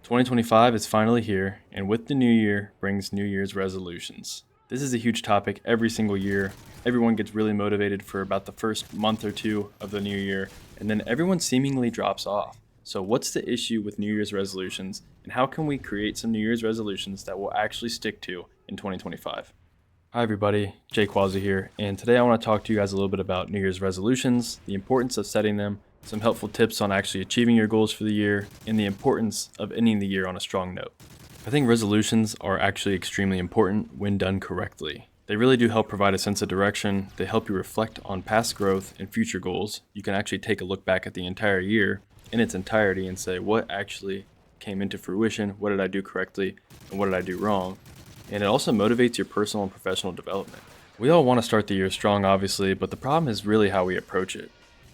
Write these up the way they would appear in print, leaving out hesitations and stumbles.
2025 is finally here, and with the new year brings New Year's resolutions. This is a huge topic every single year. Everyone gets really motivated for about the first month or two of the new year, and then everyone seemingly drops off. So, what's the issue with New Year's resolutions, and how can we create some New Year's resolutions that we'll actually stick to in 2025? Hi, everybody. Jay Quazza here, and today I want to talk to you guys a little bit about New Year's resolutions, the importance of setting them, some helpful tips on actually achieving your goals for the year, and the importance of ending the year on a strong note. I think resolutions are actually extremely important when done correctly. They really do help provide a sense of direction. They help you reflect on past growth and future goals. You can actually take a look back at the entire year in its entirety and say, what actually came into fruition? What did I do correctly? And what did I do wrong? And it also motivates your personal and professional development. We all want to start the year strong, obviously, but the problem is really how we approach it.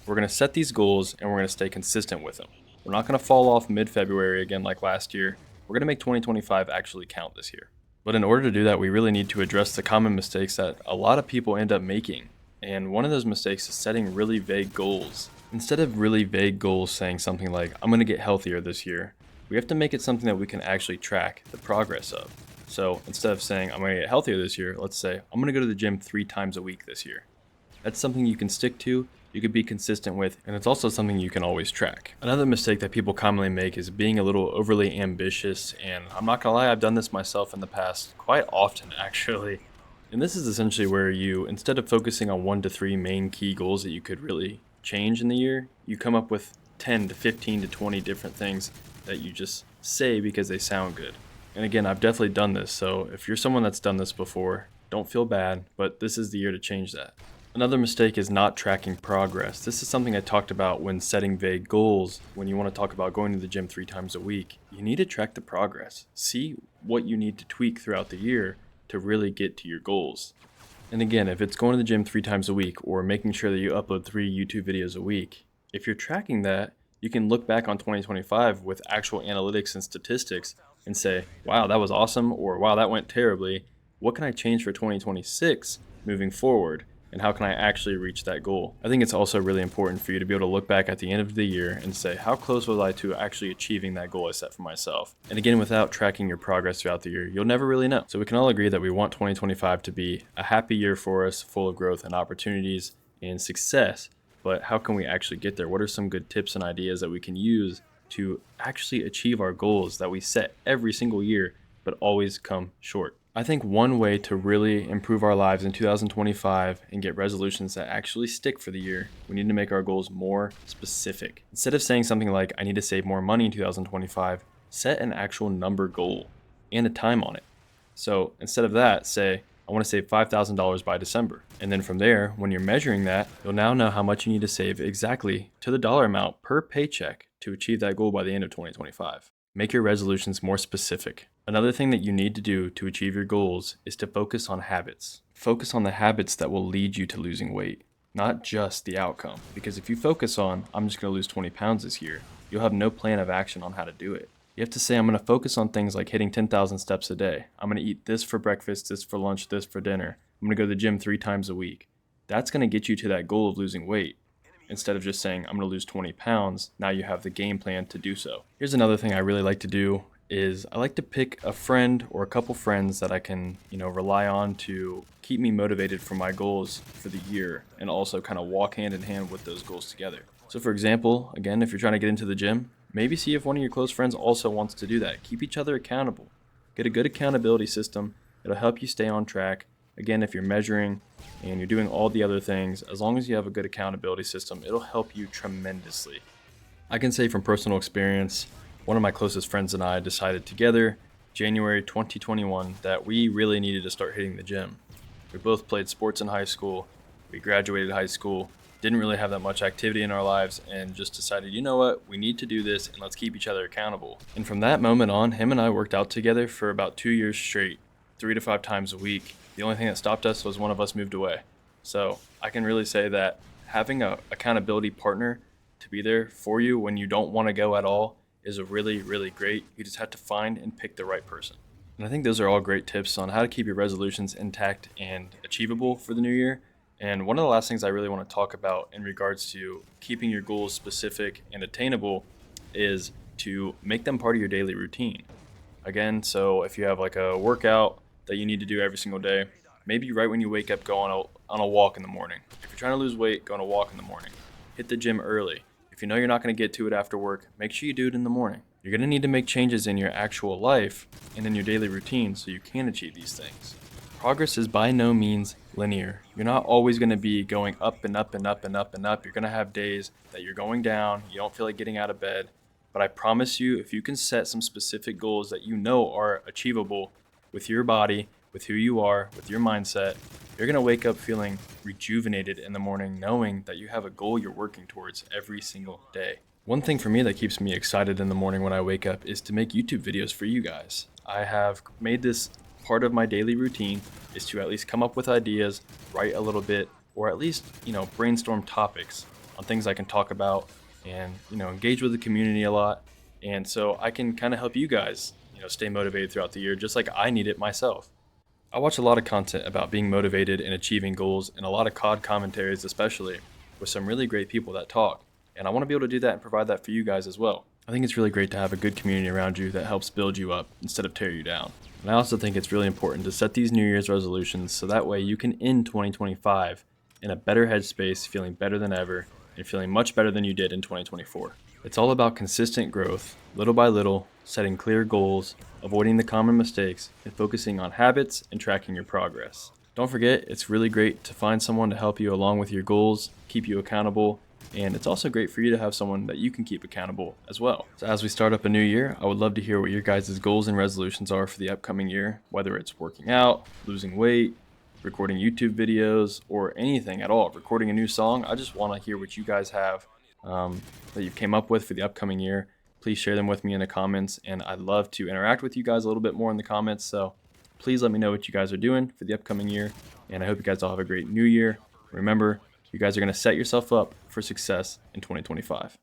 We're going to set these goals and we're going to stay consistent with them. We're not going to fall off mid-February again like last year. We're going to make 2025 actually count this year. But in order to do that, we really need to address the common mistakes that a lot of people end up making. And one of those mistakes is setting really vague goals. Instead of really vague goals saying something like, I'm going to get healthier this year, we have to make it something that we can actually track the progress of. So instead of saying, I'm going to get healthier this year, let's say, I'm going to go to the gym 3 times a week this year. That's something you can stick to, you could be consistent with, and it's also something you can always track. Another mistake that people commonly make is being a little overly ambitious, and I'm not gonna lie, I've done this myself in the past, quite often actually. And this is essentially where you, instead of focusing on 1 to 3 main key goals that you could really change in the year, you come up with 10 to 15 to 20 different things that you just say because they sound good. And again, I've definitely done this, so if you're someone that's done this before, don't feel bad, but this is the year to change that. Another mistake is not tracking progress. This is something I talked about when setting vague goals. When you want to talk about going to the gym 3 times a week, you need to track the progress. See what you need to tweak throughout the year to really get to your goals. And again, if it's going to the gym 3 times a week or making sure that you upload 3 YouTube videos a week, if you're tracking that, you can look back on 2025 with actual analytics and statistics and say, wow, that was awesome, or wow, that went terribly. What can I change for 2026 moving forward? And how can I actually reach that goal? I think it's also really important for you to be able to look back at the end of the year and say, how close was I to actually achieving that goal I set for myself? And again, without tracking your progress throughout the year, you'll never really know. So we can all agree that we want 2025 to be a happy year for us, full of growth and opportunities and success. But how can we actually get there? What are some good tips and ideas that we can use to actually achieve our goals that we set every single year, but always come short? I think one way to really improve our lives in 2025 and get resolutions that actually stick for the year, we need to make our goals more specific. Instead of saying something like, I need to save more money in 2025, set an actual number goal and a time on it. So instead of that, say, I want to save $5,000 by December. And then from there, when you're measuring that, you'll now know how much you need to save exactly to the dollar amount per paycheck to achieve that goal by the end of 2025. Make your resolutions more specific. Another thing that you need to do to achieve your goals is to focus on habits. Focus on the habits that will lead you to losing weight, not just the outcome. Because if you focus on, I'm just going to lose 20 pounds this year, you'll have no plan of action on how to do it. You have to say, I'm going to focus on things like hitting 10,000 steps a day. I'm going to eat this for breakfast, this for lunch, this for dinner. I'm going to go to the gym 3 times a week. That's going to get you to that goal of losing weight. Instead of just saying, I'm going to lose 20 pounds, now you have the game plan to do so. Here's another thing I really like to do is I like to pick a friend or a couple friends that I can, rely on to keep me motivated for my goals for the year and also kind of walk hand in hand with those goals together. So for example, again, if you're trying to get into the gym, maybe see if one of your close friends also wants to do that. Keep each other accountable. Get a good accountability system. It'll help you stay on track. Again, if you're measuring and you're doing all the other things, as long as you have a good accountability system, it'll help you tremendously. I can say from personal experience, one of my closest friends and I decided together, January 2021, that we really needed to start hitting the gym. We both played sports in high school. We graduated high school, didn't really have that much activity in our lives, and just decided, you know what, we need to do this and let's keep each other accountable. And from that moment on, him and I worked out together for about 2 years straight, 3 to 5 times a week. The only thing that stopped us was one of us moved away. So I can really say that having an accountability partner to be there for you when you don't want to go at all is a really, really great. You just have to find and pick the right person. And I think those are all great tips on how to keep your resolutions intact and achievable for the new year. And one of the last things I really want to talk about in regards to keeping your goals specific and attainable is to make them part of your daily routine. Again, so if you have like a workout that you need to do every single day, maybe right when you wake up, go on a walk in the morning. If you're trying to lose weight, go on a walk in the morning. Hit the gym early. If you know you're not going to get to it after work, make sure you do it in the morning. You're going to need to make changes in your actual life and in your daily routine so you can achieve these things. Progress is by no means linear. You're not always going to be going up and up and up and up and up. You're going to have days that you're going down, you don't feel like getting out of bed. But I promise you, if you can set some specific goals that you know are achievable with your body, with who you are, with your mindset, you're going to wake up feeling rejuvenated in the morning, knowing that you have a goal you're working towards every single day. One thing for me that keeps me excited in the morning when I wake up is to make YouTube videos for you guys. I have made this part of my daily routine is to at least come up with ideas, write a little bit, or at least, brainstorm topics on things I can talk about and, engage with the community a lot. And so I can kind of help you guys, stay motivated throughout the year, just like I need it myself. I watch a lot of content about being motivated and achieving goals and a lot of COD commentaries, especially with some really great people that talk. And I want to be able to do that and provide that for you guys as well. I think it's really great to have a good community around you that helps build you up instead of tear you down. And I also think it's really important to set these New Year's resolutions so that way you can end 2025 in a better headspace, feeling better than ever, and feeling much better than you did in 2024. It's all about consistent growth, little by little, setting clear goals, avoiding the common mistakes, and focusing on habits and tracking your progress. Don't forget, it's really great to find someone to help you along with your goals, keep you accountable, and it's also great for you to have someone that you can keep accountable as well. So as we start up a new year, I would love to hear what your guys' goals and resolutions are for the upcoming year, whether it's working out, losing weight, recording YouTube videos, or anything at all, recording a new song. I just want to hear what you guys have that you came up with for the upcoming year. Please share them with me in the comments, and I'd love to interact with you guys a little bit more in the comments. So please let me know what you guys are doing for the upcoming year, and I hope you guys all have a great new year. Remember, you guys are going to set yourself up for success in 2025.